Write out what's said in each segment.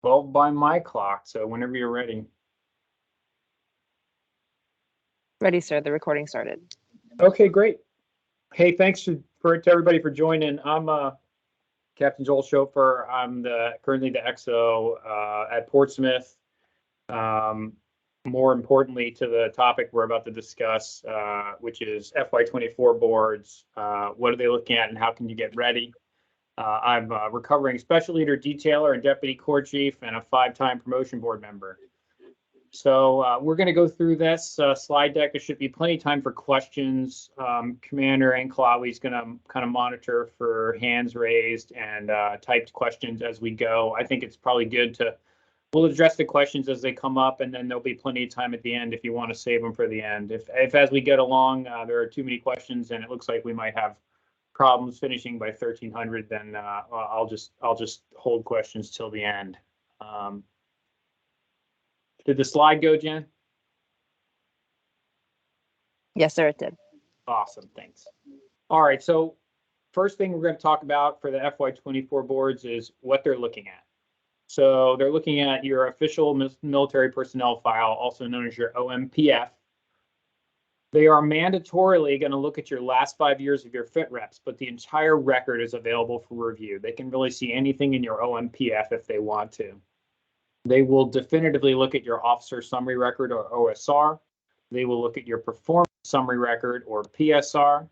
12 by my clock, so whenever you're ready. Ready, sir. The recording started. Okay, great. Hey, thanks to everybody for joining. I'm Captain Joel Schofer. I'm currently the XO at Portsmouth. More importantly to the topic we're about to discuss, which is FY24 boards. What are they looking at and how can you get ready? I'm a recovering special leader detailer and deputy corps chief and a 5-time promotion board member. So we're going to go through this slide deck. There should be plenty of time for questions. Commander Ankalawi is going to kind of monitor for hands raised and typed questions as we go. I think it's probably good we'll address the questions as they come up, and then there'll be plenty of time at the end if you want to save them for the end. If as we get along, there are too many questions and it looks like we might have problems finishing by 1300, then I'll just hold questions till the end. Did the slide go, Jen? Yes, sir, it did. Awesome, thanks. All right, so first thing we're going to talk about for the FY24 boards is what they're looking at. So they're looking at your official military personnel file, also known as your OMPF. They are mandatorily going to look at your last 5 years of your fit reps, but the entire record is available for review. They can really see anything in your OMPF if they want to. They will definitively look at your officer summary record or OSR. They will look at your performance summary record or PSR.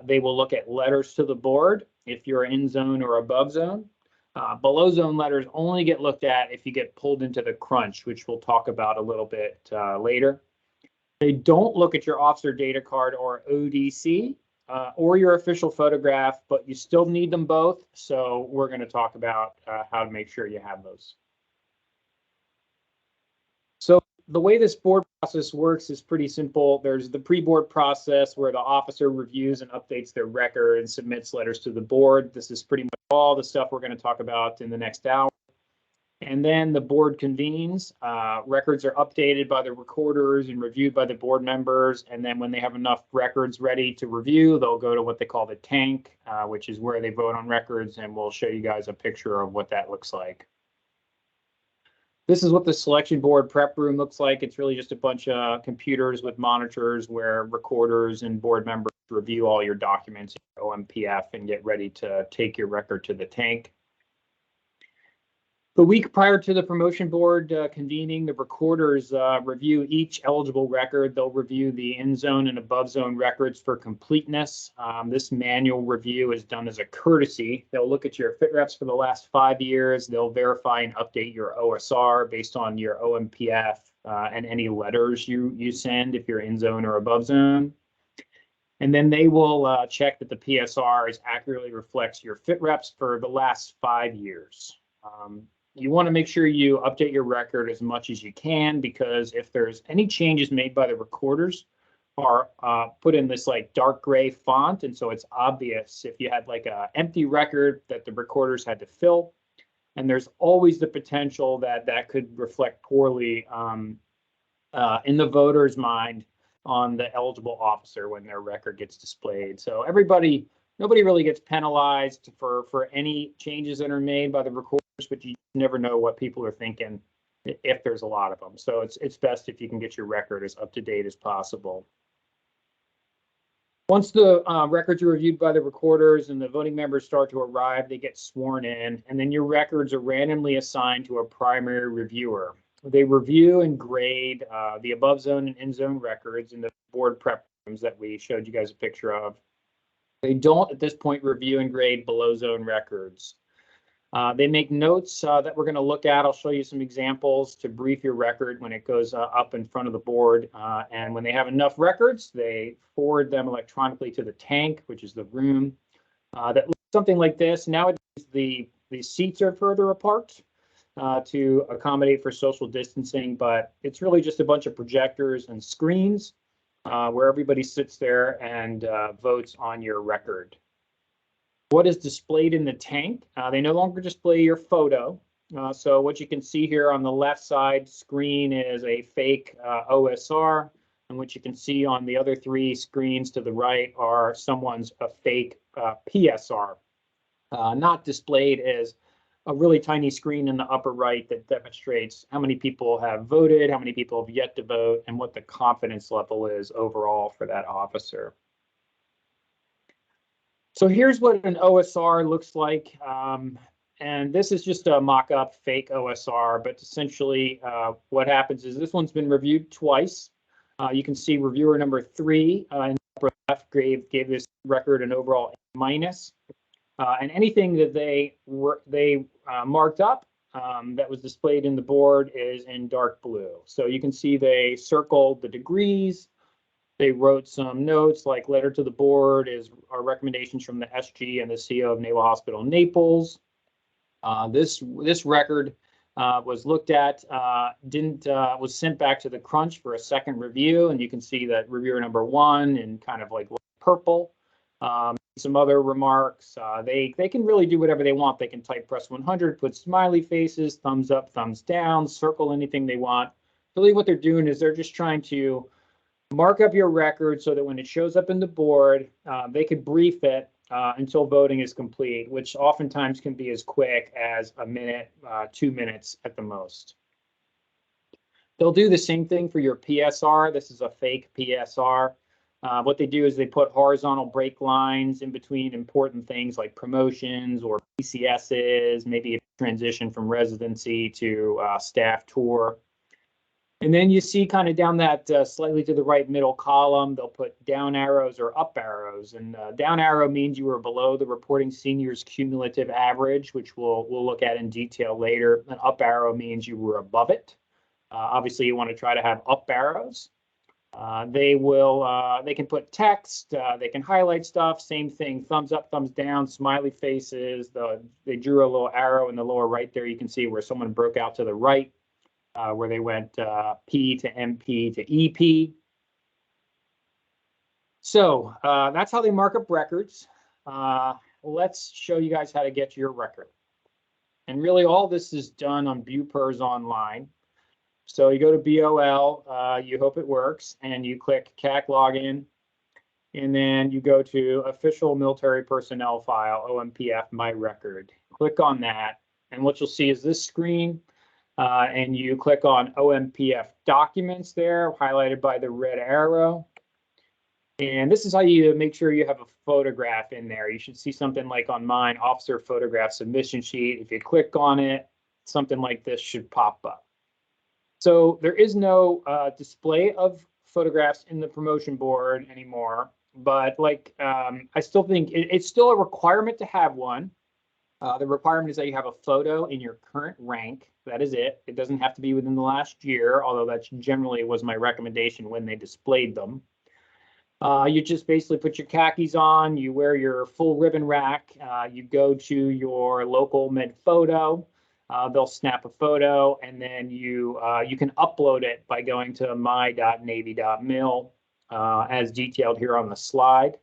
They will look at letters to the board if you're in zone or above zone. Below zone letters only get looked at if you get pulled into the crunch, which we'll talk about a little bit later. They don't look at your officer data card or ODC or your official photograph, but you still need them both. So we're going to talk about how to make sure you have those. So the way this board process works is pretty simple. There's the pre-board process where the officer reviews and updates their record and submits letters to the board. This is pretty much all the stuff we're going to talk about in the next hour. And then the board convenes. Records are updated by the recorders and reviewed by the board members. And then when they have enough records ready to review, they'll go to what they call the tank, which is where they vote on records. And we'll show you guys a picture of what that looks like. This is what the selection board prep room looks like. It's really just a bunch of computers with monitors where recorders and board members review all your documents, your OMPF, and get ready to take your record to the tank. The week prior to the promotion board convening, the recorders review each eligible record. They'll review the in-zone and above-zone records for completeness. This manual review is done as a courtesy. They'll look at your fit reps for the last 5 years. They'll verify and update your OSR based on your OMPF and any letters you send if you're in-zone or above-zone. And then they will check that the PSR accurately reflects your fit reps for the last 5 years. You want to make sure you update your record as much as you can, because if there's any changes made by the recorders are put in this like dark gray font, and so it's obvious if you had like an empty record that the recorders had to fill, and there's always the potential that that could reflect poorly in the voter's mind on the eligible officer when their record gets displayed. So nobody really gets penalized for any changes that are made by the recorders, but you never know what people are thinking if there's a lot of them. So it's best if you can get your record as up to date as possible. Once the records are reviewed by the recorders and the voting members start to arrive, they get sworn in, and then your records are randomly assigned to a primary reviewer. They review and grade the above zone and in zone records in the board prep rooms that we showed you guys a picture of. They don't at this point review and grade below zone records. They make notes that we're going to look at. I'll show you some examples to brief your record when it goes up in front of the board. And when they have enough records, they forward them electronically to the tank, which is the room. That looks something like this. Nowadays, the seats are further apart to accommodate for social distancing, but it's really just a bunch of projectors and screens where everybody sits there and votes on your record. What is displayed in the tank? They no longer display your photo. So what you can see here on the left side screen is a fake OSR, and what you can see on the other 3 screens to the right are someone's fake PSR. Not displayed as a really tiny screen in the upper right that demonstrates how many people have voted, how many people have yet to vote, and what the confidence level is overall for that officer. So here's what an OSR looks like. And this is just a mock-up fake OSR, but essentially what happens is this one's been reviewed twice. You can see reviewer number 3 in the upper left gave this record an overall A-. And anything that they marked up that was displayed in the board is in dark blue. So you can see they circled the degrees. They wrote some notes like letter to the board is our recommendations from the SG and the CO of Naval Hospital Naples. This record was looked at, was sent back to the crunch for a second review, and you can see that reviewer number 1 in kind of like purple. Some other remarks. They can really do whatever they want. They can type press 100, put smiley faces, thumbs up, thumbs down, circle anything they want. Really what they're doing is they're just trying to mark up your record so that when it shows up in the board, they could brief it until voting is complete, which oftentimes can be as quick as a minute, 2 minutes at the most. They'll do the same thing for your PSR. This is a fake PSR. What they do is they put horizontal break lines in between important things like promotions or PCSs, maybe a transition from residency to staff tour. And then you see kind of down that slightly to the right middle column, they'll put down arrows or up arrows. And down arrow means you were below the reporting senior's cumulative average, which we'll look at in detail later. An up arrow means you were above it. Obviously, you want to try to have up arrows. They can put text, they can highlight stuff, same thing, thumbs up, thumbs down, smiley faces. They drew a little arrow in the lower right there. You can see where someone broke out to the right. Where they went P to MP to EP. So that's how they mark up records. Let's show you guys how to get your record. And really all this is done on BuPERS Online. So you go to BOL, you hope it works, and you click CAC login. And then you go to official military personnel file, OMPF, my record. Click on that. And what you'll see is this screen. And you click on OMPF documents there, highlighted by the red arrow. And this is how you make sure you have a photograph in there. You should see something like on mine, officer photograph submission sheet. If you click on it, something like this should pop up. So there is no display of photographs in the promotion board anymore, but like I still think it's still a requirement to have one. The requirement is that you have a photo in your current rank. That is it. It doesn't have to be within the last year, although that generally was my recommendation when they displayed them. You just basically put your khakis on, you wear your full ribbon rack, you go to your local med photo, they'll snap a photo, and then you can upload it by going to my.navy.mil as detailed here on the slide.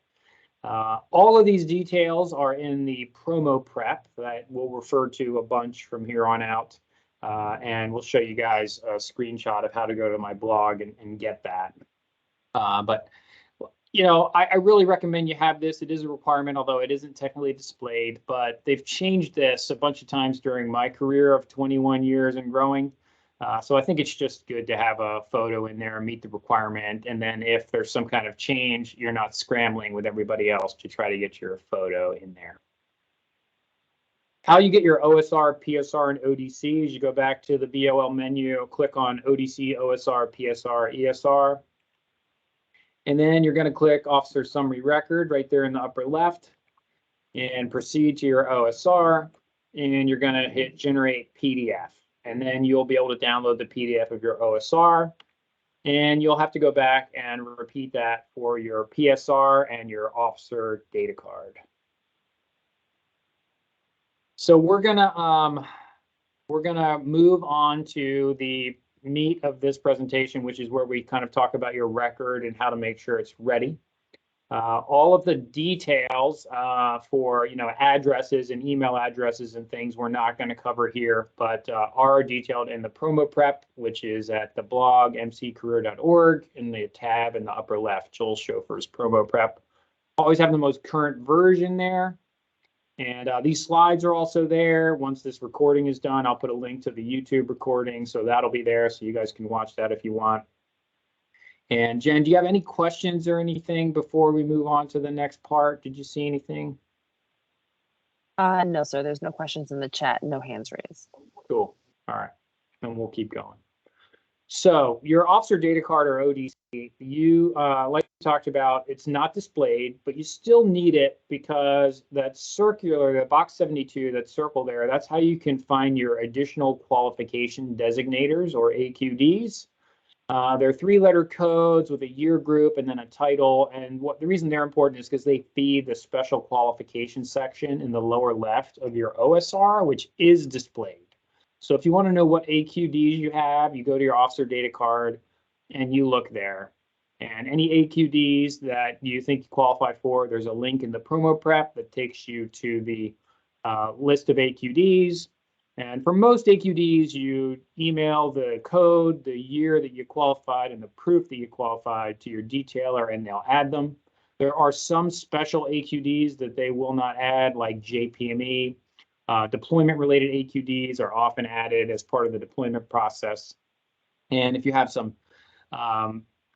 All of these details are in the promo prep that we'll refer to a bunch from here on out. And we'll show you guys a screenshot of how to go to my blog and get that. But, you know, I really recommend you have this. It is a requirement, although it isn't technically displayed. But they've changed this a bunch of times during my career of 21 years and growing. So I think it's just good to have a photo in there and meet the requirement. And then if there's some kind of change, you're not scrambling with everybody else to try to get your photo in there. How you get your OSR, PSR, and ODC is you go back to the BOL menu, click on ODC, OSR, PSR, ESR. And then you're going to click Officer Summary Record right there in the upper left and proceed to your OSR. And you're going to hit Generate PDF. And then you'll be able to download the PDF of your OSR. And you'll have to go back and repeat that for your PSR and your officer data card. So we're gonna move on to the meat of this presentation, which is where we kind of talk about your record and how to make sure it's ready. All of the details for addresses and email addresses and things we're not going to cover here, but are detailed in the promo prep, which is at the blog mccareer.org in the tab in the upper left, Joel Schofer's promo prep. Always have the most current version there. And these slides are also there. Once this recording is done, I'll put a link to the YouTube recording, so that'll be there, so you guys can watch that if you want. And Jen, do you have any questions or anything before we move on to the next part? Did you see anything? No, sir. There's no questions in the chat. No hands raised. Cool. All right. Then we'll keep going. So your officer data card or ODC, you like we talked about, it's not displayed, but you still need it because that circular, the box 72, that circle there, that's how you can find your additional qualification designators or AQDs. They're 3-letter codes with a year group and then a title. And the reason they're important is because they feed the special qualification section in the lower left of your OSR, which is displayed. So if you want to know what AQDs you have, you go to your officer data card and you look there. And any AQDs that you think you qualify for, there's a link in the promo prep that takes you to the list of AQDs. And for most AQDs, you email the code, the year that you qualified, and the proof that you qualified to your detailer, and they'll add them. There are some special AQDs that they will not add, like JPME. Deployment-related AQDs are often added as part of the deployment process. And if you have some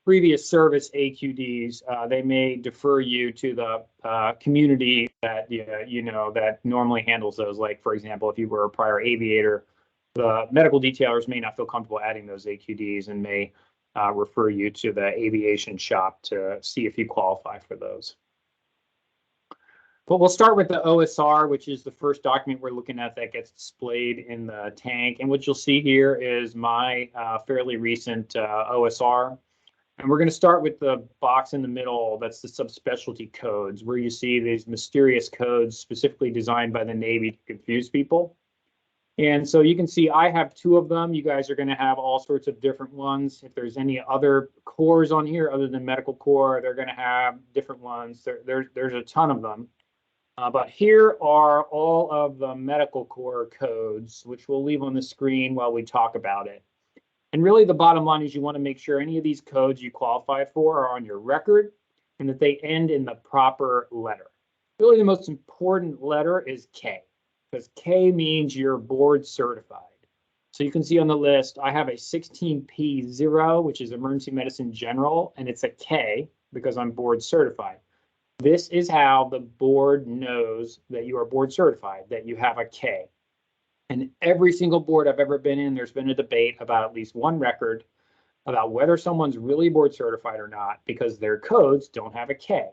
previous service AQDs, they may defer you to the community that that normally handles those. Like, for example, if you were a prior aviator, the medical detailers may not feel comfortable adding those AQDs and may refer you to the aviation shop to see if you qualify for those. But we'll start with the OSR, which is the first document we're looking at that gets displayed in the tank. And what you'll see here is my fairly recent OSR. And we're going to start with the box in the middle. That's the subspecialty codes, where you see these mysterious codes specifically designed by the Navy to confuse people. And so you can see I have 2 of them. You guys are going to have all sorts of different ones. If there's any other cores on here other than medical corps, they're going to have different ones. There's a ton of them. But here are all of the medical corps codes, which we'll leave on the screen while we talk about it. And really the bottom line is you want to make sure any of these codes you qualify for are on your record and that they end in the proper letter. Really the most important letter is K, because K means you're board certified. So you can see on the list, I have a 16P0, which is Emergency Medicine General, and it's a K because I'm board certified. This is how the board knows that you are board certified, that you have a K. And every single board I've ever been in, there's been a debate about at least one record about whether someone's really board certified or not, because their codes don't have a K.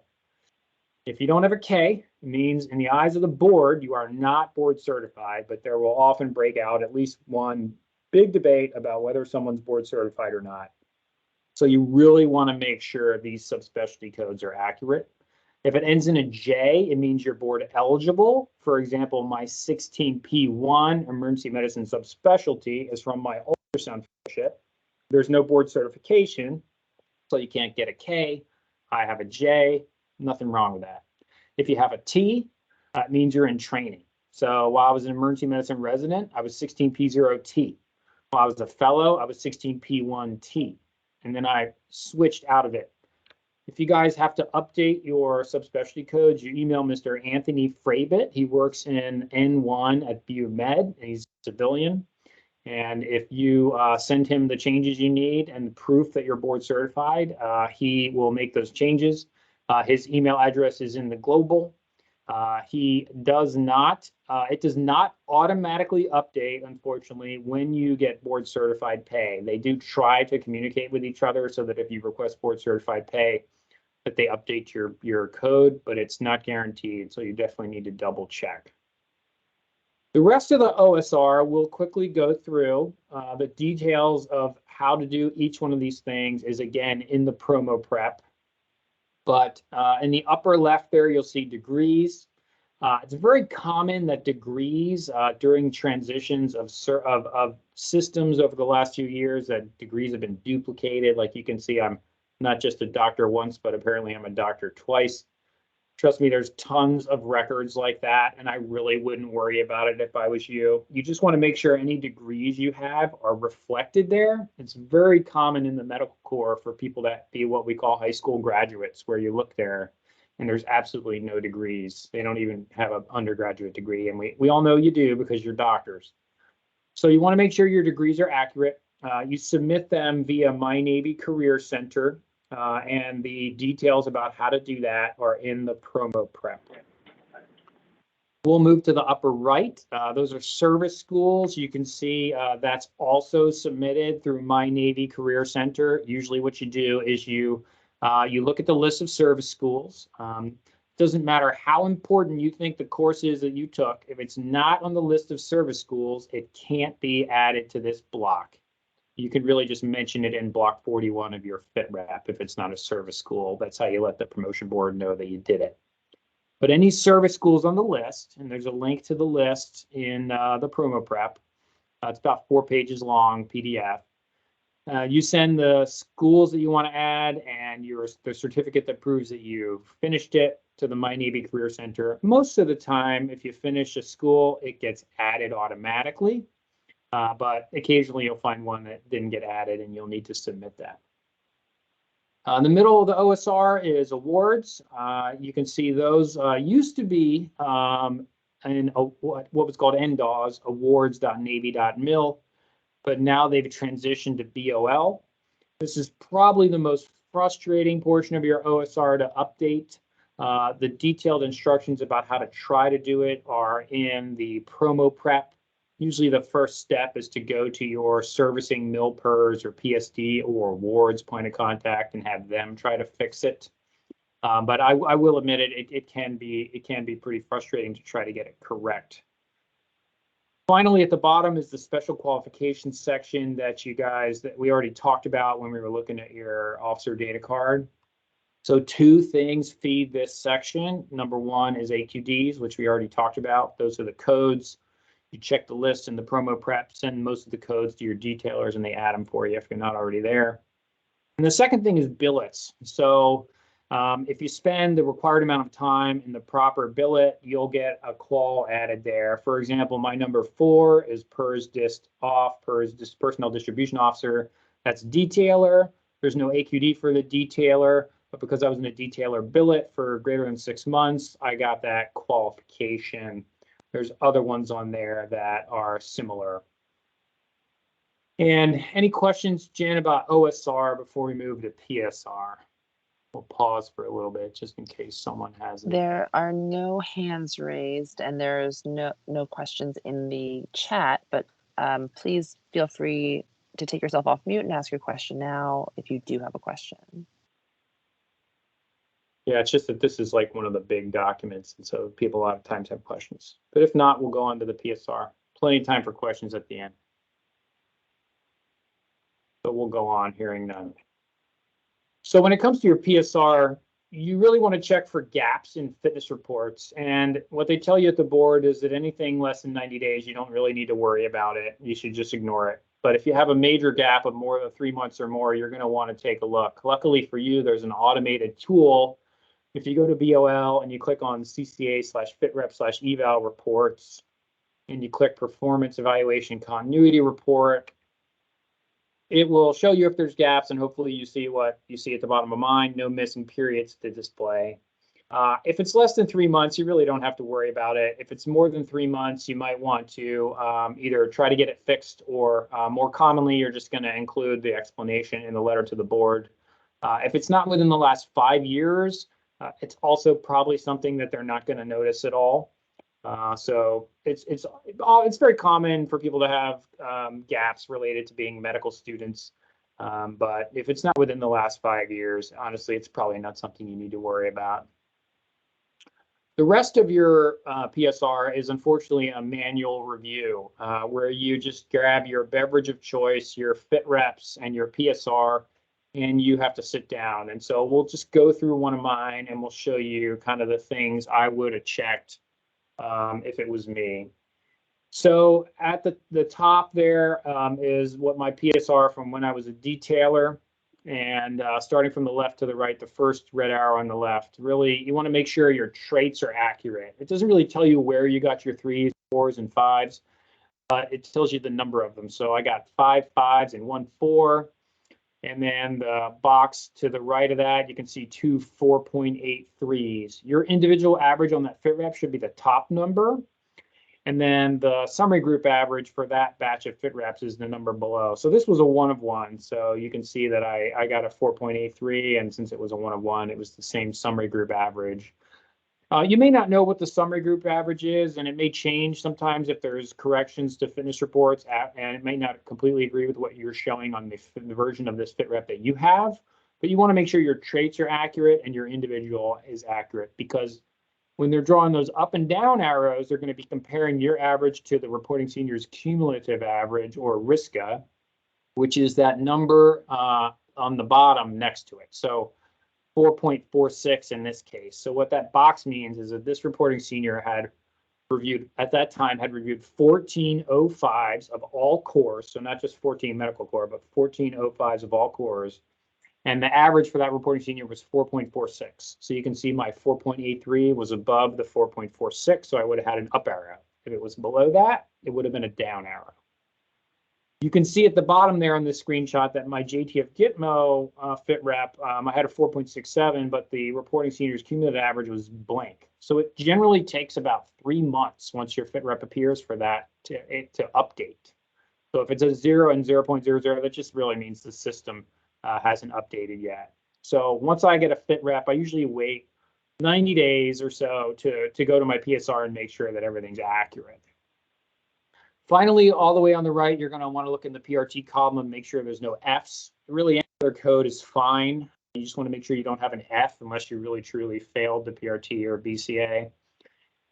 If you don't have a K, it means in the eyes of the board, you are not board certified, but there will often break out at least one big debate about whether someone's board certified or not. So you really want to make sure these subspecialty codes are accurate. If it ends in a J, it means you're board eligible. For example, my 16P1 emergency medicine subspecialty is from my ultrasound fellowship. There's no board certification, so you can't get a K. I have a J, nothing wrong with that. If you have a T, it means you're in training. So while I was an emergency medicine resident, I was 16P0T. While I was a fellow, I was 16P1T. And then I switched out of it. If you guys have to update your subspecialty codes, you email Mr. Anthony Fraybit. He works in N1 at BU Med, and he's a civilian. And if you send him the changes you need and proof that you're board certified, he will make those changes. His email address is in the global. It does not automatically update, unfortunately, when you get board certified pay. They do try to communicate with each other so that if you request board certified pay, that they update your code, but it's not guaranteed, so you definitely need to double check. The rest of the OSR will quickly go through. The details of how to do each one of these things is again in the promo prep. But in the upper left there, you'll see degrees. It's very common that degrees during transitions of systems over the last few years, that degrees have been duplicated. Like you can see, I'm not just a doctor once, but apparently I'm a doctor twice. Trust me, there's tons of records like that, and I really wouldn't worry about it if I was you. You just want to make sure any degrees you have are reflected there. It's very common in the medical corps for people to be what we call high school graduates, where you look there and there's absolutely no degrees. They don't even have an undergraduate degree, and we all know you do because you're doctors. So you want to make sure your degrees are accurate. You submit them via My Navy Career Center, and the details about how to do that are in the promo prep. We'll move to the upper right. Those are service schools. You can see that's also submitted through My Navy Career Center. Usually what you do is you look at the list of service schools. Doesn't matter how important you think the course is that you took. If it's not on the list of service schools, it can't be added to this block. You could really just mention it in block 41 of your fit rep if it's not a service school. That's how you let the promotion board know that you did it. But any service schools on the list, and there's a link to the list in the promo prep. It's about 4 pages long, PDF. You send the schools that you want to add and the certificate that proves that you finished it to the My Navy Career Center. Most of the time, if you finish a school, it gets added automatically. But occasionally you'll find one that didn't get added and you'll need to submit that. In the middle of the OSR is awards. You can see those used to be in what was called NDAWS, awards.navy.mil, but now they've transitioned to BOL. This is probably the most frustrating portion of your OSR to update. The detailed instructions about how to try to do it are in the promo prep. Usually the first step is to go to your servicing MilPERS or PSD or awards point of contact and have them try to fix it. But I will admit it can be pretty frustrating to try to get it correct. Finally, at the bottom is the special qualifications section that we already talked about when we were looking at your officer data card. So 2 things feed this section. Number 1 is AQDs, which we already talked about. Those are the codes. You check the list in the promo prep, send most of the codes to your detailers, and they add them for you if you're not already there. And the second thing is billets. So if you spend the required amount of time in the proper billet, you'll get a qual added there. For example, my number 4 is PERS Dist Off, PERS Personnel Distribution Officer. That's detailer. There's no AQD for the detailer, but because I was in a detailer billet for greater than 6 months, I got that qualification. There's other ones on there that are similar. And any questions, Jen, about OSR before we move to PSR? We'll pause for a little bit just in case someone has it. There are no hands raised and there's no questions in the chat, but please feel free to take yourself off mute and ask your question now if you do have a question. Yeah, it's just that this is like one of the big documents, and so people a lot of times have questions. But if not, we'll go on to the PSR. Plenty of time for questions at the end. But we'll go on, hearing none. So when it comes to your PSR, you really want to check for gaps in fitness reports. And what they tell you at the board is that anything less than 90 days, you don't really need to worry about it. You should just ignore it. But if you have a major gap of more than 3 months or more, you're going to want to take a look. Luckily for you, there's an automated tool. If you go to BOL and you click on CCA/FitRep/eval reports, and you click performance evaluation continuity report, it will show you if there's gaps, and hopefully you see what you see at the bottom of mine, no missing periods to display. If it's less than 3 months, you really don't have to worry about it. If it's more than 3 months, you might want to either try to get it fixed, or more commonly, you're just going to include the explanation in the letter to the board. If it's not within the last 5 years, it's also probably something that they're not going to notice at all. So it's very common for people to have gaps related to being medical students. But if it's not within the last 5 years, honestly, it's probably not something you need to worry about. The rest of your PSR is unfortunately a manual review where you just grab your beverage of choice, your fit reps, and your PSR, and you have to sit down. And so we'll just go through one of mine and we'll show you kind of the things I would have checked if it was me. So at the top there is what my PSR from when I was a detailer, and starting from the left to the right, the first red arrow on the left, really you want to make sure your traits are accurate. It doesn't really tell you where you got your 3s, 4s, and 5s, but it tells you the number of them. So I got 5 5s and 1 4. And then the box to the right of that, you can see two 4.83s. Your individual average on that fit rep should be the top number. And then the summary group average for that batch of fit reps is the number below. So this was a 1 of 1. So you can see that I got a 4.83. And since it was a 1 of 1, it was the same summary group average. You may not know what the summary group average is, and it may change sometimes if there's corrections to fitness reports, and it may not completely agree with what you're showing on the version of this fit rep that you have. But you want to make sure your traits are accurate and your individual is accurate, because when they're drawing those up and down arrows, they're going to be comparing your average to the reporting senior's cumulative average, or RISCA, which is that number on the bottom next to it. So 4.46 in this case. So what that box means is that this reporting senior had reviewed, at that time, had reviewed 14 05s of all cores. So not just 14 medical core, but 14 05s of all cores. And the average for that reporting senior was 4.46. So you can see my 4.83 was above the 4.46. So I would have had an up arrow. If it was below that, it would have been a down arrow. You can see at the bottom there on this screenshot that my JTF Gitmo fit rep, I had a 4.67, but the reporting senior's cumulative average was blank. So it generally takes about 3 months once your fit rep appears for that to update. So if it's a 0 and 0.00, that just really means the system hasn't updated yet. So once I get a fit rep, I usually wait 90 days or so to go to my PSR and make sure that everything's accurate. Finally, all the way on the right, you're going to want to look in the PRT column and make sure there's no Fs. Really, any other code is fine. You just want to make sure you don't have an F unless you really truly failed the PRT or BCA.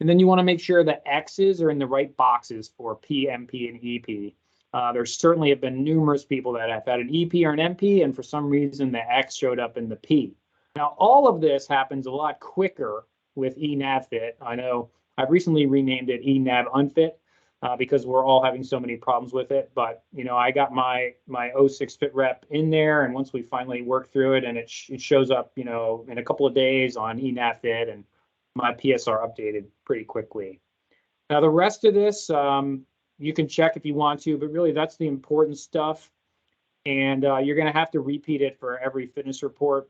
And then you want to make sure the X's are in the right boxes for P, MP, and EP. There certainly have been numerous people that have had an EP or an MP, and for some reason the X showed up in the P. Now, all of this happens a lot quicker with eNavFit. I know I've recently renamed it eNav Unfit. Because we're all having so many problems with it. But, you know, I got my 06 fit rep in there, and once we finally work through it, and it shows up, you know, in a couple of days on eNavFit, and my PSR updated pretty quickly. Now, the rest of this, you can check if you want to, but really that's the important stuff. And you're going to have to repeat it for every fitness report.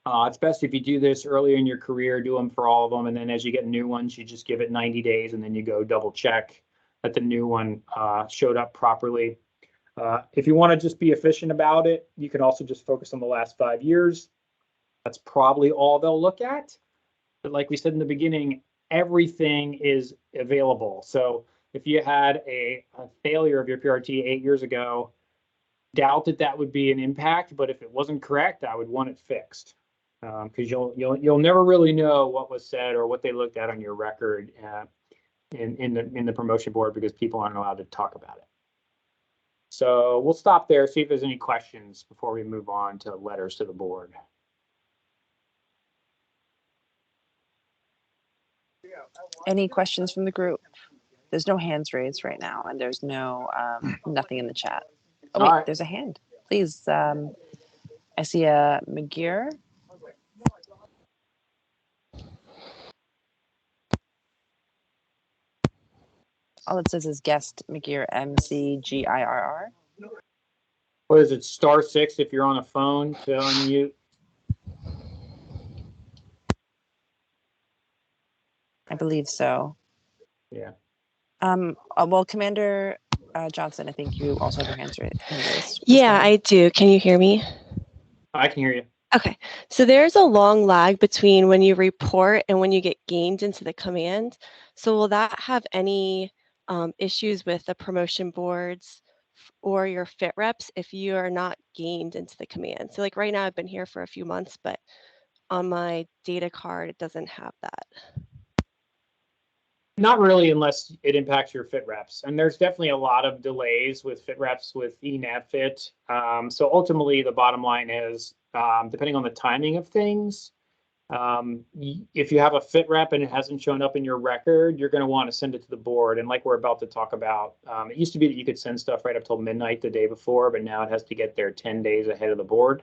It's best if you do this earlier in your career, do them for all of them. And then as you get new ones, you just give it 90 days, and then you go double check that the new one showed up properly. If you want to just be efficient about it, you can also just focus on the last 5 years. That's probably all they'll look at. But like we said in the beginning, everything is available. So if you had a failure of your PRT 8 years ago, doubt that would be an impact. But if it wasn't correct, I would want it fixed, because you'll never really know what was said or what they looked at on your record in the promotion board, because people aren't allowed to talk about it. So we'll stop there, see if there's any questions before we move on to letters to the board. Any questions from the group? There's no hands raised right now, and there's no nothing in the chat. Oh, wait, All right. There's a hand. Please, I see a McGear. All it says is guest McGear, MCGIRR. What is it, *6 if you're on a phone to unmute? I believe so. Yeah. Well, Commander Johnson, I think you also have your hand raised. Yeah, I do. Can you hear me? I can hear you. Okay, so there's a long lag between when you report and when you get gained into the command. So will that have any issues with the promotion boards or your fit reps if you are not gained into the command? So like right now I've been here for a few months, but on my data card, it doesn't have that. Not really, unless it impacts your fit reps. And there's definitely a lot of delays with fit reps with eNavFit. So ultimately, the bottom line is, depending on the timing of things, if you have a fit rep and it hasn't shown up in your record, you're going to want to send it to the board. And like we're about to talk about, it used to be that you could send stuff right up till midnight the day before, but now it has to get there 10 days ahead of the board.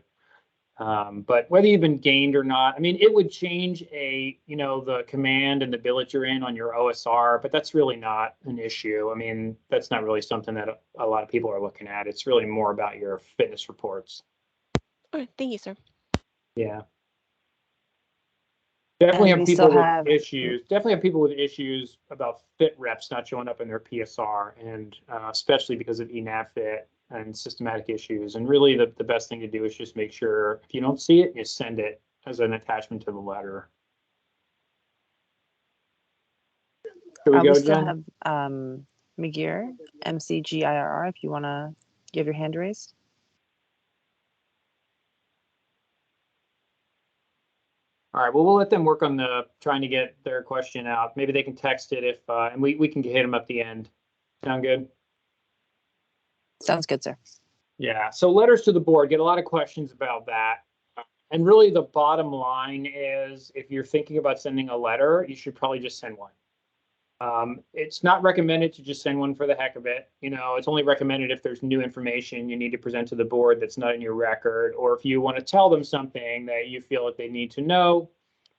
But whether you've been gained or not, I mean, it would change the command and the billet you're in on your OSR, but that's really not an issue. I mean, that's not really something that a lot of people are looking at. It's really more about your fitness reports. All right, thank you, sir. Yeah. Definitely And have we still people have- with issues. Definitely have people with issues about fit reps not showing up in their PSR, and especially because of eNAV and systematic issues. And really, the best thing to do is just make sure if you don't see it, you send it as an attachment to the letter. Here we go, we still Jen. have McGear, MCGIRR, if you want to give your hand raised. All right, well, we'll let them work on trying to get their question out. Maybe they can text it if, and we can hit them at the end. Sound good? Sounds good, sir. Yeah, so letters to the board, get a lot of questions about that. And really the bottom line is if you're thinking about sending a letter, you should probably just send one. It's not recommended to just send one for the heck of it. You know, it's only recommended if there's new information you need to present to the board that's not in your record, or if you want to tell them something that you feel that they need to know.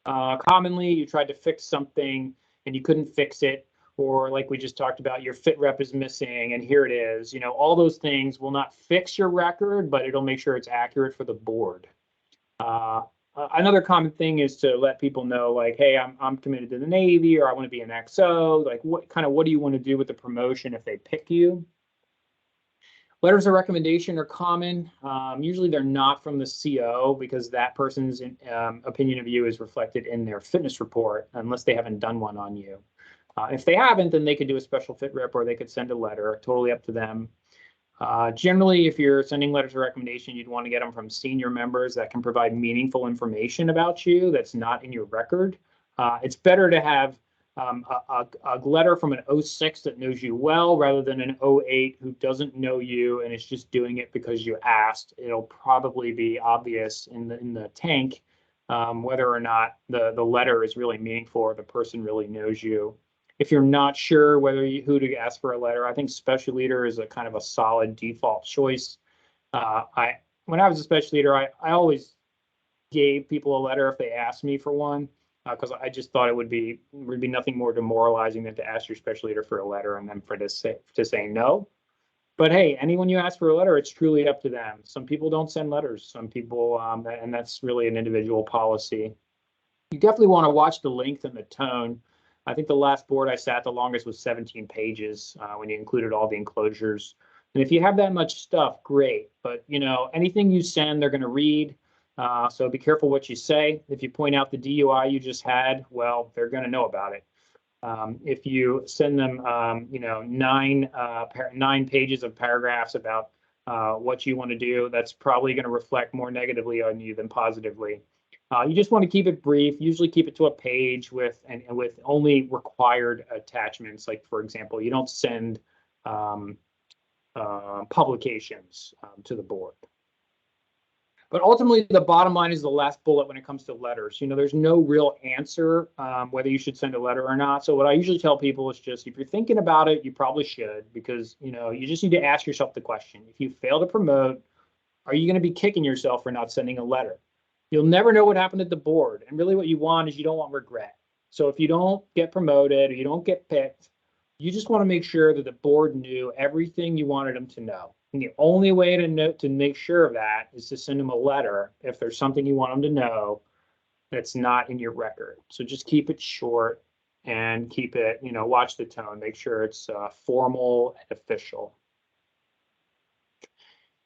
Commonly, you tried to fix something and you couldn't fix it, or like we just talked about, your fit rep is missing and here it is. You know, all those things will not fix your record, but it'll make sure it's accurate for the board. Another common thing is to let people know, like, hey, I'm committed to the Navy, or I want to be an XO. Like, what do you want to do with the promotion if they pick you? Letters of recommendation are common. Usually they're not from the CO because that person's opinion of you is reflected in their fitness report, unless they haven't done one on you. If they haven't, then they could do a special fit rep, or they could send a letter. Totally up to them. Generally, if you're sending letters of recommendation, you'd want to get them from senior members that can provide meaningful information about you that's not in your record. It's better to have a letter from an 06 that knows you well rather than an 08 who doesn't know you and is just doing it because you asked. It'll probably be obvious in the tank whether or not the letter is really meaningful or the person really knows you. If you're not sure who to ask for a letter, I think special leader is a kind of a solid default choice. When I was a special leader, I always gave people a letter if they asked me for one, because I just thought it would be nothing more demoralizing than to ask your special leader for a letter and then to say no. But hey, anyone you ask for a letter, it's truly up to them. Some people don't send letters. Some people, and that's really an individual policy. You definitely want to watch the length and the tone. I think the last board I sat the longest was 17 pages when you included all the enclosures. And if you have that much stuff, great. But you know, anything you send, they're going to read. So be careful what you say. If you point out the DUI you just had, well, they're going to know about it. If you send them, you know, 9 pages of paragraphs about what you want to do, that's probably going to reflect more negatively on you than positively. You just want to keep it brief. Usually keep it to a page with only required attachments. Like, for example, you don't send publications to the board. But ultimately, the bottom line is the last bullet when it comes to letters. You know, there's no real answer whether you should send a letter or not. So what I usually tell people is just, if you're thinking about it, you probably should, because, you know, you just need to ask yourself the question. If you fail to promote, are you going to be kicking yourself for not sending a letter? You'll never know what happened at the board. And really what you want is you don't want regret. So if you don't get promoted or you don't get picked, you just want to make sure that the board knew everything you wanted them to know. And the only way to make sure of that is to send them a letter if there's something you want them to know that's not in your record. So just keep it short and keep it, you know, watch the tone, make sure it's formal and official.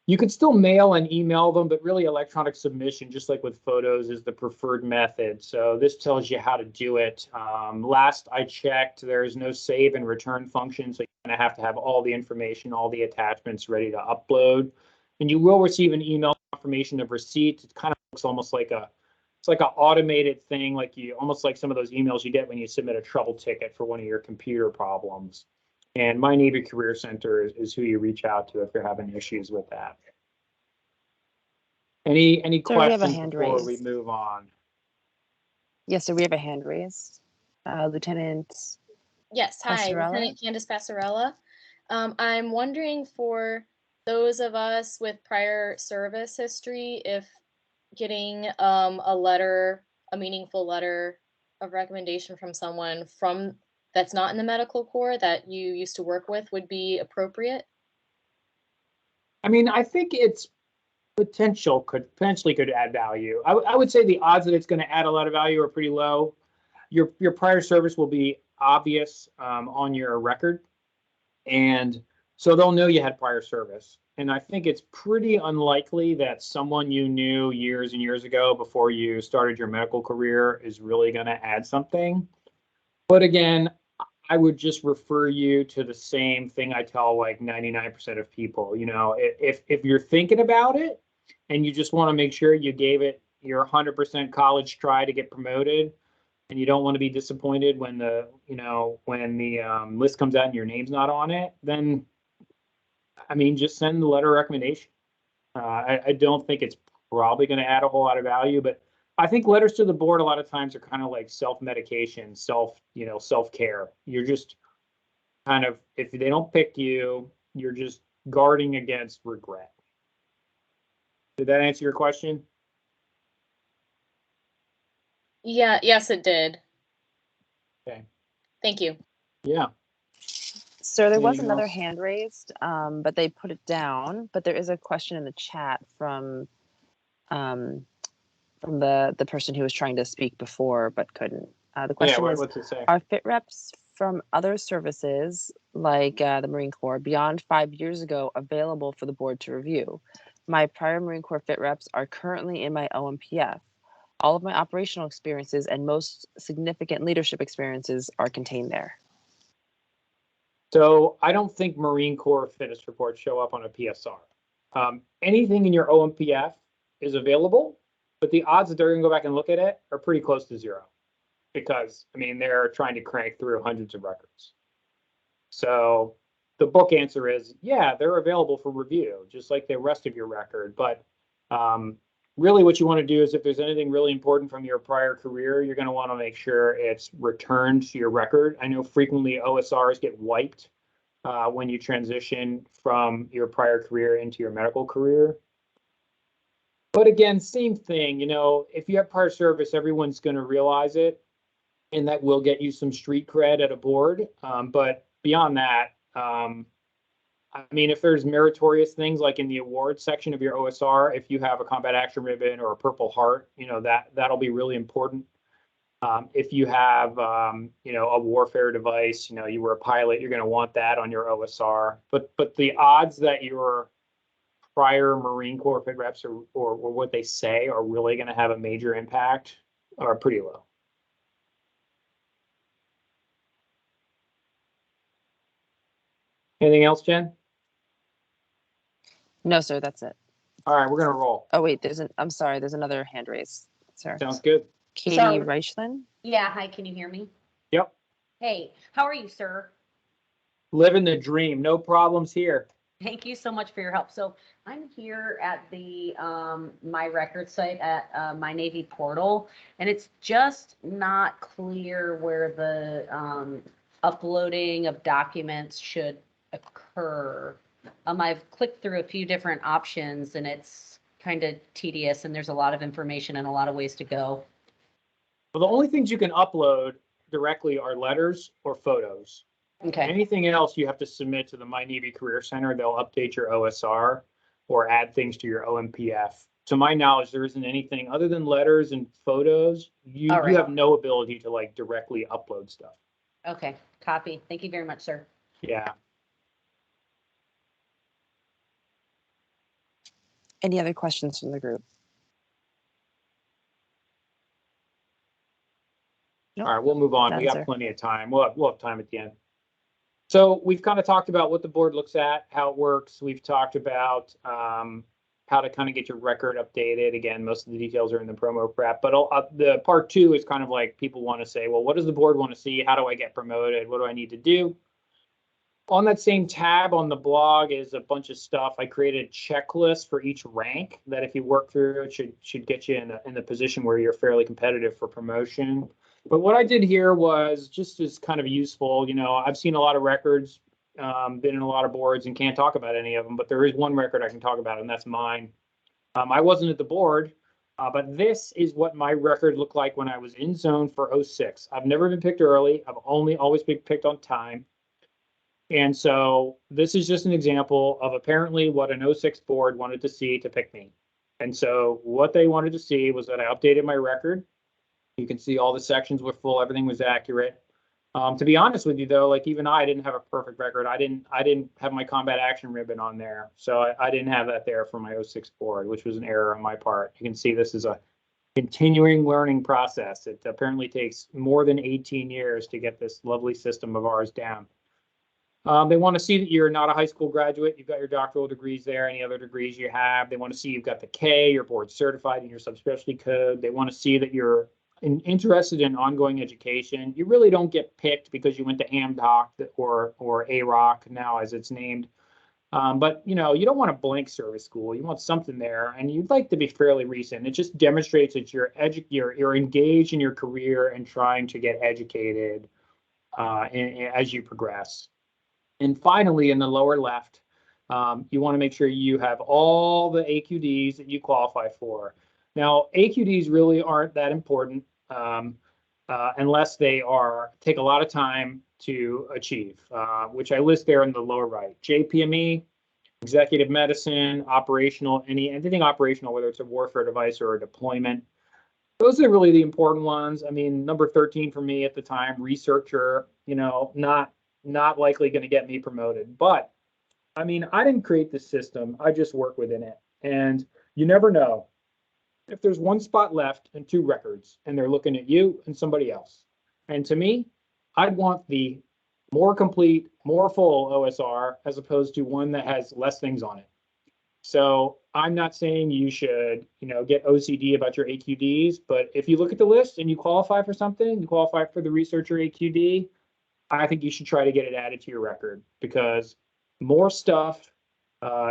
You could still mail and email them, but really electronic submission, just like with photos, is the preferred method. So this tells you how to do it. Last I checked, there is no save and return function, so you're going to have all the information, all the attachments ready to upload. And you will receive an email confirmation of receipt. It kind of looks almost like it's like an automated thing, almost like some of those emails you get when you submit a trouble ticket for one of your computer problems. And My Navy Career Center is who you reach out to if you're having issues with that. Any Sir, we have a questions hand before we raised. move on? Yes, sir, we have a hand raised. Lieutenant. Yes, hi, Passarella? Lieutenant Candace Passarella. I'm wondering, for those of us with prior service history, if getting a meaningful letter of recommendation from someone that's not in the medical corps that you used to work with would be appropriate. I mean, I think it's potentially could add value. I would say the odds that it's going to add a lot of value are pretty low. Your prior service will be obvious on your record, and so they'll know you had prior service. And I think it's pretty unlikely that someone you knew years and years ago before you started your medical career is really going to add something. But again, I would just refer you to the same thing I tell like 99% of people. You know, if you're thinking about it and you just want to make sure you gave it your 100% college try to get promoted, and you don't want to be disappointed when the list comes out and your name's not on it, then I mean, just send the letter of recommendation. I don't think it's probably going to add a whole lot of value, but I think letters to the board a lot of times are kind of like self-medication, self-care. You're just kind of, if they don't pick you, you're just guarding against regret. Did that answer your question? Yeah, yes, it did. Okay. Thank you. Yeah. So there was Anything another else? hand raised, but they put it down. But there is a question in the chat from the person who was trying to speak before but couldn't. The question is, what's it say? are fit reps from other services like the Marine Corps beyond 5 years ago available for the board to review? My prior Marine Corps fit reps are currently in my OMPF. All of my operational experiences and most significant leadership experiences are contained there. So I don't think Marine Corps fitness reports show up on a PSR. Anything in your OMPF is available, but the odds that they're going to go back and look at it are pretty close to zero, because I mean they're trying to crank through hundreds of records. So the book answer is, yeah, they're available for review, just like the rest of your record. But really what you want to do is if there's anything really important from your prior career, you're going to want to make sure it's returned to your record. I know frequently OSRs get wiped when you transition from your prior career into your medical career. But again, same thing, you know, if you have prior service, everyone's going to realize it, and that will get you some street cred at a board. But beyond that, I mean, if there's meritorious things like in the awards section of your OSR, if you have a combat action ribbon or a Purple Heart, you know, that'll be really important. If you have, you know, a warfare device, you know, you were a pilot, you're going to want that on your OSR. But the odds that your prior Marine Corps fit reps or what they say are really going to have a major impact are pretty low. Anything else, Jen? No, sir, that's it. All right, we're going to roll. Oh, wait, I'm sorry, there's another hand raise, sir. Sounds good. Katie Sorry. Reichland. Yeah, hi, can you hear me? Yep. Hey, how are you, sir? Living the dream. No problems here. Thank you so much for your help. So I'm here at the My Record site at My Navy portal, and it's just not clear where the uploading of documents should occur. I've clicked through a few different options, and it's kind of tedious, and there's a lot of information and a lot of ways to go. Well, the only things you can upload directly are letters or photos. Okay. Anything else you have to submit to the My Navy Career Center. They'll update your OSR or add things to your OMPF. To my knowledge, there isn't anything other than letters and photos. You have no ability to like directly upload stuff. Okay, copy. Thank you very much, sir. Yeah. Any other questions from the group? Nope. All right, we'll move on. We Done, got sir. plenty of time. We'll have time at the end. So we've kind of talked about what the board looks at, how it works. We've talked about how to kind of get your record updated. Again, most of the details are in the promo prep, but the part 2 is kind of like people want to say, well, what does the board want to see? How do I get promoted? What do I need to do? On that same tab on the blog is a bunch of stuff. I created a checklist for each rank that if you work through, it should get you in the position where you're fairly competitive for promotion. But what I did here was just as kind of useful. You know, I've seen a lot of records, been in a lot of boards, and can't talk about any of them, but there is one record I can talk about, and that's mine. I wasn't at the board, but this is what my record looked like when I was in zone for 06. I've never been picked early. I've always been picked on time. And so this is just an example of apparently what an 06 board wanted to see to pick me. And so what they wanted to see was that I updated my record. You can see all the sections were full, everything was accurate. To be honest with you, though, like even I didn't have a perfect record. I didn't have my combat action ribbon on there, so I didn't have that there for my 06 board, which was an error on my part. You can see this is a continuing learning process. It apparently takes more than 18 years to get this lovely system of ours down. They want to see that you're not a high school graduate. You've got your doctoral degrees there, any other degrees you have. They want to see you've got the K, you're board certified in your subspecialty code. They want to see that you're interested in ongoing education. You really don't get picked because you went to AMDOC or AROC now as it's named. But you know, you don't want a blank service school. You want something there, and you'd like to be fairly recent. It just demonstrates that you're engaged in your career and trying to get educated as you progress. And finally, in the lower left, you want to make sure you have all the AQDs that you qualify for. Now, AQDs really aren't that important unless they take a lot of time to achieve, which I list there in the lower right. JPME, executive medicine, operational, anything operational, whether it's a warfare device or a deployment. Those are really the important ones. I mean, number 13 for me at the time, researcher, you know, not likely going to get me promoted. But I mean, I didn't create the system. I just work within it. And you never know if there's one spot left and 2 records and they're looking at you and somebody else. And to me, I'd want the more complete, more full OSR as opposed to one that has less things on it. So I'm not saying you should, you know, get OCD about your AQDs, but if you look at the list and you qualify for something, you qualify for the researcher AQD, I think you should try to get it added to your record, because more stuff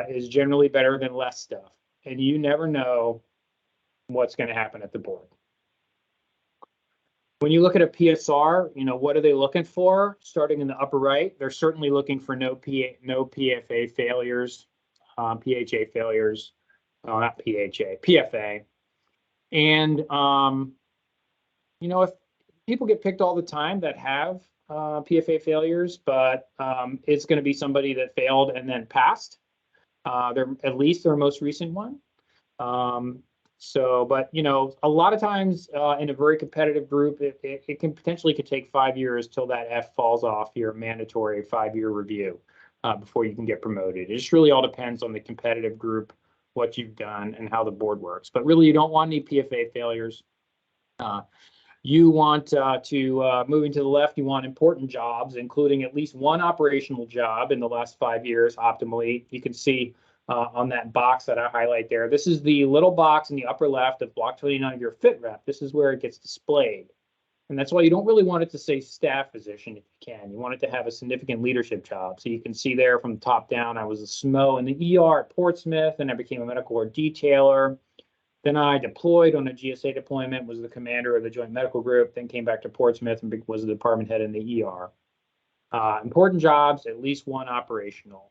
is generally better than less stuff. And you never know what's going to happen at the board. When you look at a PSR, you know, what are they looking for? Starting in the upper right, they're certainly looking for no PFA failures, PHA failures, not PHA, PFA. And, you know, if people get picked all the time that have PFA failures, but it's going to be somebody that failed and then passed. They're at least their most recent one. But you know, a lot of times in a very competitive group, it can potentially could take 5 years till that F falls off your mandatory 5-year review before you can get promoted. It just really all depends on the competitive group, what you've done, and how the board works. But really, you don't want any PFA failures. You want moving to the left, you want important jobs, including at least one operational job in the last 5 years optimally. You can see on that box that I highlight there. This is the little box in the upper left of block 29 of your fit rep. This is where it gets displayed. And that's why you don't really want it to say staff physician if you can. You want it to have a significant leadership job. So you can see there from the top down, I was a SMO in the ER at Portsmouth, and I became a medical ward detailer. Then I deployed on a GSA deployment, was the commander of the Joint Medical Group, then came back to Portsmouth and was the department head in the ER. Important jobs, at least one operational.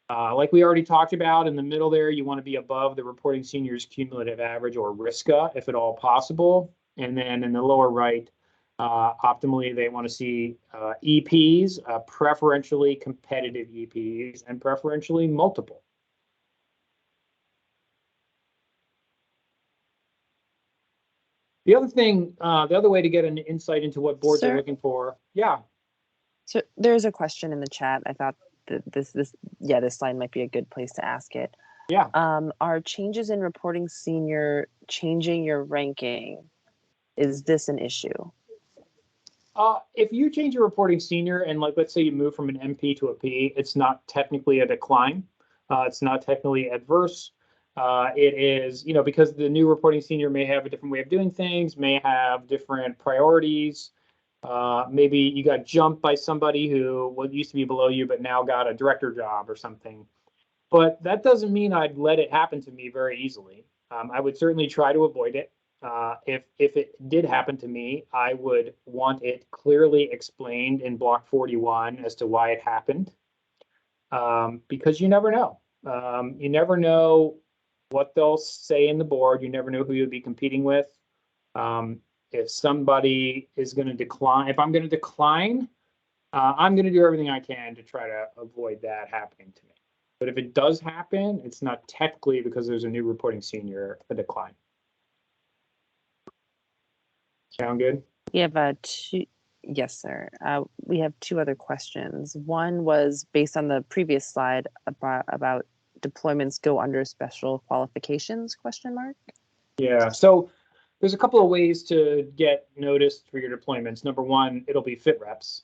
Like we already talked about, in the middle there, you want to be above the reporting senior's cumulative average, or RISCA, if at all possible. And then in the lower right, optimally, they want to see EPs, preferentially competitive EPs, and preferentially multiple. The other thing, the other way to get an insight into what boards are looking for. Yeah. So there's a question in the chat. I thought that this slide might be a good place to ask it. Yeah. Are changes in reporting senior changing your ranking? Is this an issue? If you change your reporting senior and, like, let's say you move from an MP to a P, it's not technically a decline. It's not technically adverse. It is, you know, because the new reporting senior may have a different way of doing things, may have different priorities. Maybe you got jumped by somebody who used to be below you, but now got a director job or something. But that doesn't mean I'd let it happen to me very easily. I would certainly try to avoid it. If it did happen to me, I would want it clearly explained in block 41 as to why it happened. Because you never know. You never know what they'll say in the board. You never know who you'll be competing with. If somebody is going to decline, if I'm going to decline, I'm going to do everything I can to try to avoid that happening to me. But if it does happen, it's not technically because there's a new reporting senior a decline. Sound good? We have two. Yes, sir. We have two other questions. One was based on the previous slide about deployments go under special qualifications, question mark. Yeah, so there's a couple of ways to get noticed for your deployments. Number one, it'll be fit reps.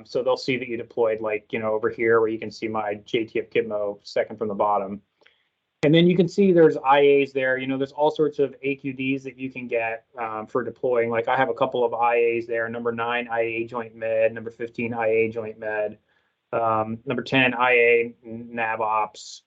So they'll see that you deployed, like, you know, over here where you can see my JTF Gitmo second from the bottom. And then you can see there's IAs there. You know, there's all sorts of AQDs that you can get for deploying. Like I have a couple of IAs there. Number 9, IA Joint Med. Number 15, IA Joint Med. Number 10, IA Nav Ops.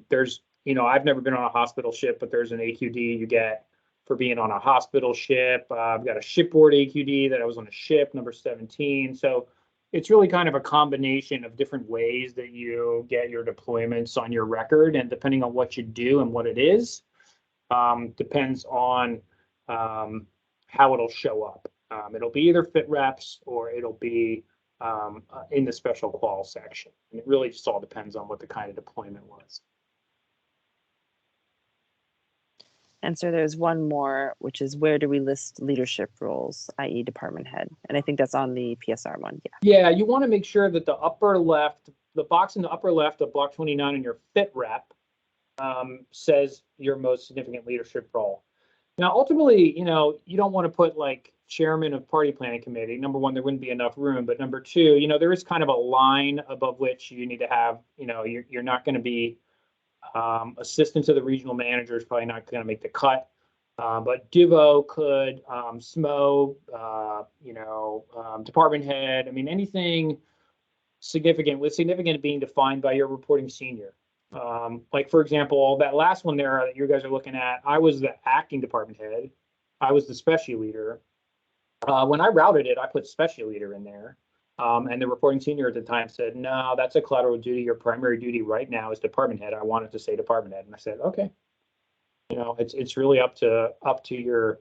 There's, you know, I've never been on a hospital ship, but there's an AQD you get for being on a hospital ship. I've got a shipboard AQD that I was on a ship, number 17. So it's really kind of a combination of different ways that you get your deployments on your record, and depending on what you do and what it is, depends on how it'll show up. It'll be either fit reps or it'll be in the special qual section. And it really just all depends on what the kind of deployment was. And so there's one more, which is where do we list leadership roles, i.e. department head? And I think that's on the PSR one. Yeah, you want to make sure that the upper left, the box in the upper left of block 29 in your fit rep says your most significant leadership role. Now, ultimately, you know, you don't want to put like chairman of party planning committee. Number one, there wouldn't be enough room. But number two, you know, there is kind of a line above which you need to have, you know, you're not going to be assistant to the regional manager is probably not going to make the cut. But Divo could, SMO, you know, department head. I mean, anything significant, with significant being defined by your reporting senior. Like, for example, that last one there that you guys are looking at, I was the acting department head. I was the specialty leader. When I routed it, I put specialty leader in there. And the reporting senior at the time said, no, that's a collateral duty. Your primary duty right now is department head. I wanted to say department head. And I said, okay. You know, it's really up to your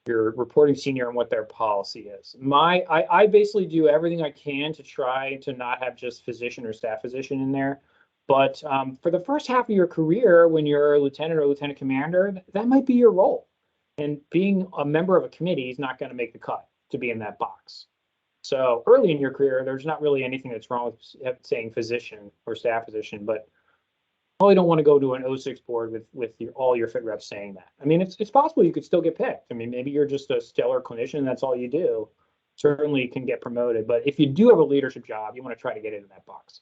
reporting senior and what their policy is. I basically do everything I can to try to not have just physician or staff physician in there. But for the first half of your career, when you're a lieutenant or lieutenant commander, that might be your role. And being a member of a committee is not going to make the cut to be in that box. So early in your career, there's not really anything that's wrong with saying physician or staff physician, but probably don't want to go to an 06 board with all your fit reps saying that. I mean, it's possible you could still get picked. I mean, maybe you're just a stellar clinician and that's all you do. Certainly you can get promoted, but if you do have a leadership job, you want to try to get it in that box.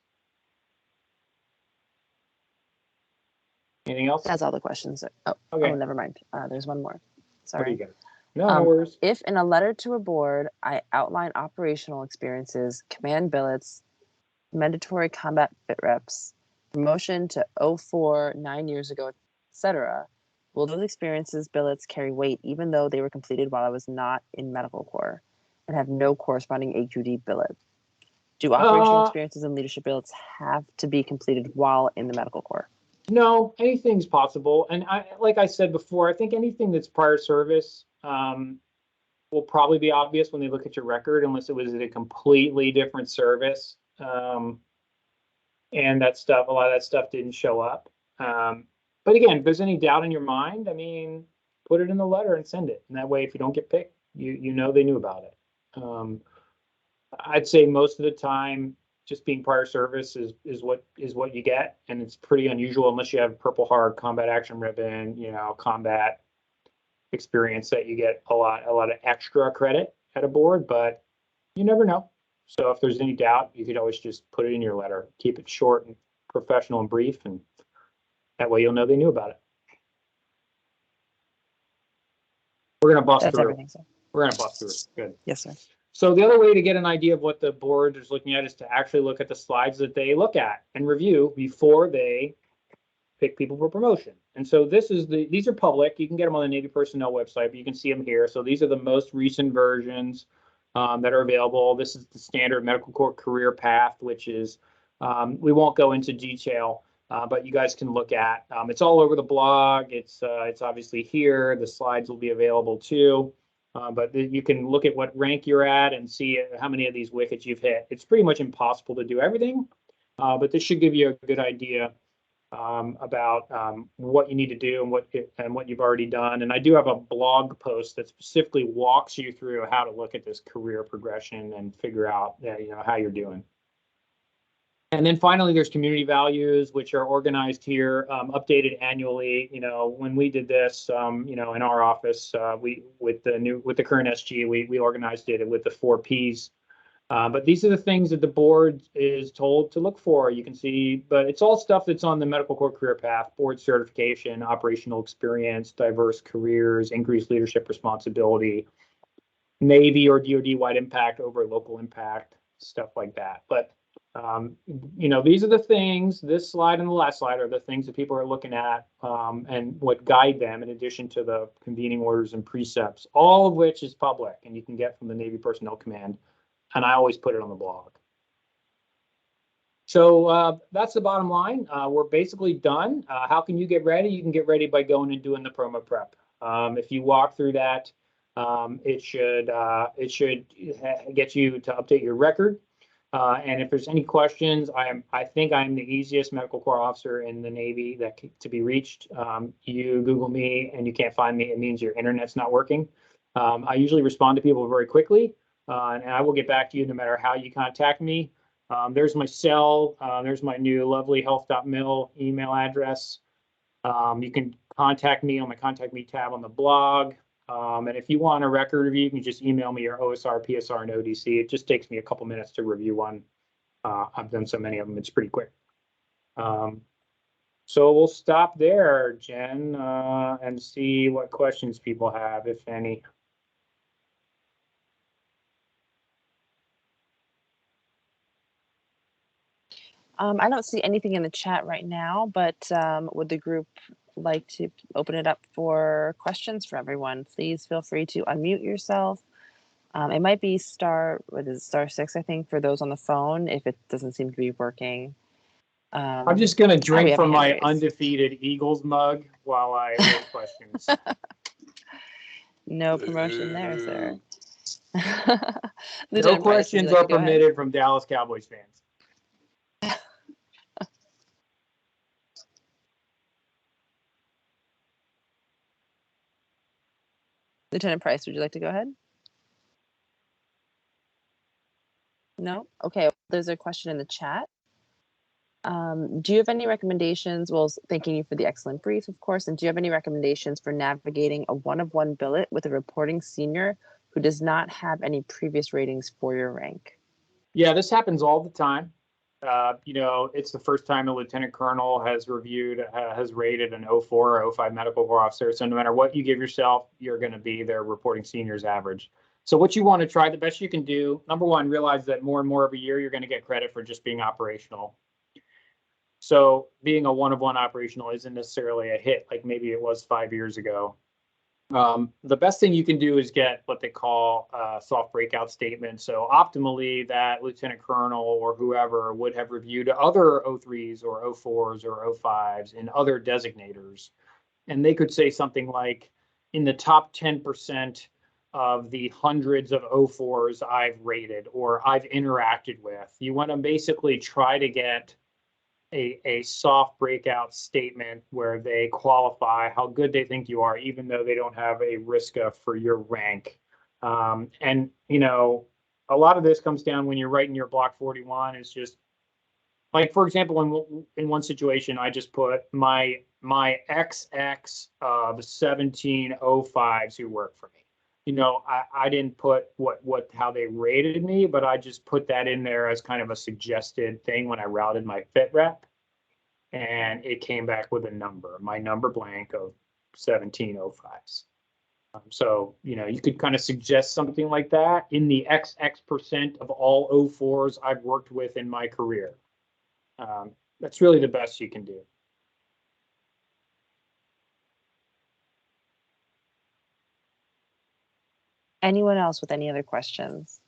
Anything else? That's all the questions. Oh, Okay. Oh, never mind. There's one more. What do you Sorry. got? No worries. If in a letter to a board, I outline operational experiences, command billets, mandatory combat fit reps, promotion to 04, 9 years ago, etc., will those experiences billets carry weight even though they were completed while I was not in medical corps and have no corresponding AQD billet? Do operational experiences and leadership billets have to be completed while in the medical corps? No, anything's possible. And like I said before, I think anything that's prior service will probably be obvious when they look at your record, unless it was a completely different service. And that stuff, a lot of that stuff didn't show up. But again, if there's any doubt in your mind, I mean, put it in the letter and send it. And that way, if you don't get picked, you know they knew about it. I'd say most of the time, just being prior service is what you get, and it's pretty unusual unless you have Purple Heart, combat action ribbon, you know, combat experience, that you get a lot of extra credit at a board, but you never know. So if there's any doubt, you could always just put it in your letter, keep it short and professional and brief, and that way you'll know they knew about it. We're gonna bust That's through. everything, sir. We're gonna bust through. Good. Yes, sir. So the other way to get an idea of what the board is looking at is to actually look at the slides that they look at and review before they pick people for promotion. And so these are public. You can get them on the Navy personnel website, but you can see them here. So these are the most recent versions that are available. This is the standard medical corps career path, which is, we won't go into detail, but you guys can look at. It's all over the blog. It's obviously here. The slides will be available too. But you can look at what rank you're at and see how many of these wickets you've hit. It's pretty much impossible to do everything, but this should give you a good idea about what you need to do and what you've already done. And I do have a blog post that specifically walks you through how to look at this career progression and figure out how you're doing. And then finally, there's community values, which are organized here, updated annually. When we did this, in our office, with the current SG, we organized it with the 4 Ps. But these are the things that the board is told to look for. You can see, but it's all stuff that's on the medical corps career path: board certification, operational experience, diverse careers, increased leadership responsibility, Navy or DoD-wide impact over local impact, stuff like that. But these are the things. This slide and the last slide are the things that people are looking at and what guide them, in addition to the convening orders and precepts, all of which is public and you can get from the Navy Personnel Command. And I always put it on the blog. So that's the bottom line. We're basically done. How can you get ready? You can get ready by going and doing the promo prep. If you walk through that, it should get you to update your record. And if there's any questions, I think I'm the easiest medical corps officer in the Navy to be reached. You Google me and you can't find me, it means your internet's not working. I usually respond to people very quickly. And I will get back to you no matter how you contact me. There's my cell. There's my new lovely health.mil email address. You can contact me on my Contact Me tab on the blog. And if you want a record review, you can just email me your OSR, PSR, and ODC. It just takes me a couple minutes to review one. I've done so many of them, it's pretty quick. So we'll stop there, Jen, and see what questions people have, if any. I don't see anything in the chat right now, but would the group like to open it up for questions for everyone? Please feel free to unmute yourself. It might be star 6, I think, for those on the phone, if it doesn't seem to be working. I'm just going to drink from my raised. undefeated Eagles mug while I wait questions. No promotion there, sir. No questions are permitted from Dallas Cowboys fans. Lieutenant Price, would you like to go ahead? No? Okay, there's a question in the chat. Do you have any recommendations? Well, thanking you for the excellent brief, of course. And do you have any recommendations for navigating a 1-of-1 billet with a reporting senior who does not have any previous ratings for your rank? Yeah, this happens all the time. It's the first time a lieutenant colonel has rated an 04 or 05 medical corps officer. So no matter what you give yourself, you're going to be their reporting senior's average. So what you want to try, the best you can do, number one, realize that more and more every year you're going to get credit for just being operational. So being a 1-of-1 operational isn't necessarily a hit like maybe it was 5 years ago. The best thing you can do is get what they call a soft breakout statement. So optimally, that lieutenant colonel or whoever would have reviewed other 03s or 04s or 05s and other designators. And they could say something like, in the top 10% of the hundreds of 04s I've rated or I've interacted with. You want to basically try to get a soft breakout statement where they qualify how good they think you are, even though they don't have a RISCA for your rank. And, a lot of this comes down when you're writing your block 41. It's just like, for example, in one situation, I just put my XX of 1705s who work for me. I didn't put how they rated me, but I just put that in there as kind of a suggested thing when I routed my fit rep, and it came back with a number, my number blank of 1705s. So, you could kind of suggest something like that in the XX% of all 04s I've worked with in my career. That's really the best you can do. Anyone else with any other questions?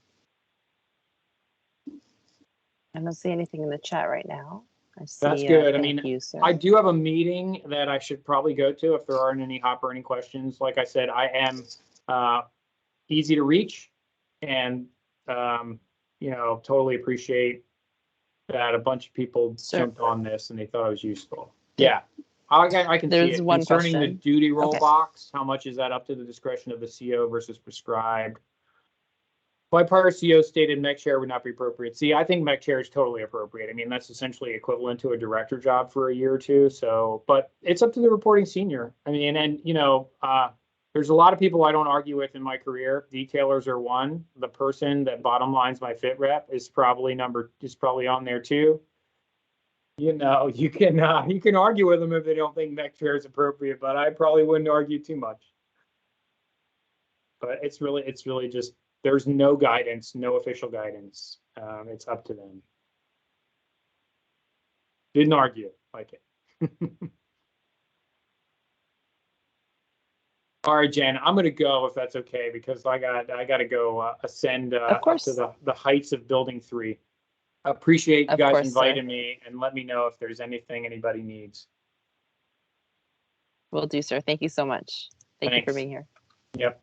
I don't see anything in the chat right now. I see. That's good. Thank you, sir. I do have a meeting that I should probably go to if there aren't any hot burning questions. Like I said, I am easy to reach and, totally appreciate that a bunch of people Sir. jumped on this and they thought it was useful. Yeah, I can see There's it. one Concerning the question. duty roll Okay. box, how much is that up to the discretion of the CO versus prescribed? My prior CO stated mech chair would not be appropriate. See, I think mech chair is totally appropriate. I mean, that's essentially equivalent to a director job for a year or two. So, but it's up to the reporting senior. I mean, and you know, there's a lot of people I don't argue with in my career. Detailers are one. The person that bottom lines my fit rep is probably on there too. You know, you can argue with them if they don't think mech chair is appropriate, but I probably wouldn't argue too much. But it's really just, there's no guidance, no official guidance. It's up to them. Didn't argue like it. All right, Jen, I'm gonna go if that's okay, because I got to go ascend up course. to the heights of building 3. Appreciate you Of guys course, inviting sir. me, and let me know if there's anything anybody needs. Will do, sir. Thank you so much. Thank you for Thanks. being here. Yep.